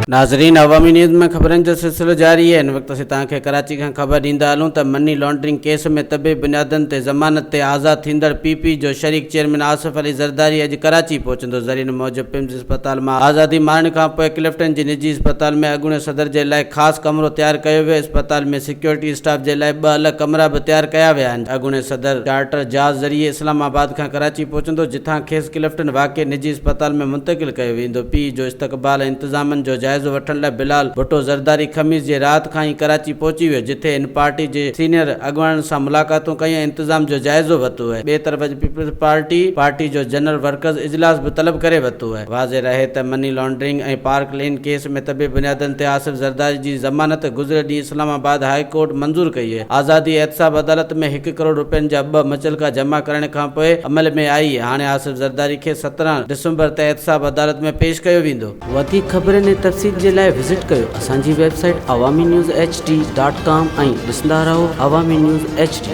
नाज़रीन, अवामी न्यूज़ में ख़बरनि जो सिलसिलो जारी है। इन वक्त असीं तव्हांखे कराची खां ख़बर ॾींदा हलूं त मनी लॉन्ड्रिंग केस में तबे बुनियादनि ते ज़मानत ते आज़ाद थींदड़ पीपी जो शरीक चेयरमैन आसिफ अली ज़रदारी अॼु कराची पहुचंदो। ज़रीन मूजिब पिम्स अस्पताल मां आज़ादी मारण खां पोइ क्लिफ्टन जी निजी अस्पताल में अॻूणे सदर जे लाइ ख़ासि कमरो तयारु कयो वियो। अस्पताल में सिक्योरिटी स्टाफ जे लाइ 2 अलॻि कमरा बि तयारु कया विया आहिनि। अॻूणे सदर चार्टर जहाज़ ज़रिए इस्लामाबाद खां कराची पहुचंदो, जिथां खेसि क्लिफ्टन वाक़िए निजी अस्पताल में मुंतक़िल कयो वेंदो। पीउ जो इस्तक़बाल ऐं इंतज़ामनि जो जाइज़ो वठण लाइ बिलाल भुट्टो ज़रदारी ख़मीस जे राति खां ई कराची पहुची वियो, जिथे इन पार्टी जे सीनियर अॻुवाननि सां मुलाक़ातूं कयूं ऐं इंतज़ाम जो जाइज़ो वरितो आहे। ॿिए तरफ़ पीपल्स पार्टी जो जनरल वर्कर्स इजलास बि तलब करे वरितो आहे। वाज़े रहे त मनी लॉन्ड्रिंग ऐं पार्क लेन केस में तबे बुनियादनि ते आसिफ ज़रदारी जी ज़मानत गुज़िरियल ॾींहुं इस्लामाबाद हाई कोर्ट मंज़ूर कई आहे। आज़ादी एहतसाब अदालत में 1 करोड़ रुपयनि जा 2 मुचलका जमा करण खां पोइ अमल में आई। हाणे आसिफ ज़रदारी खे 17 डिसंबर ते एहतसाब अदालत में पेश कयो वेंदो। वधीक ख़बरनि ऐं तफ़सील जे लाइ विज़िट कयो असांजी वेबसाइट awamiNewsHD.com ऐं ॾिसंदा रहो अवामी न्यूज़ HD।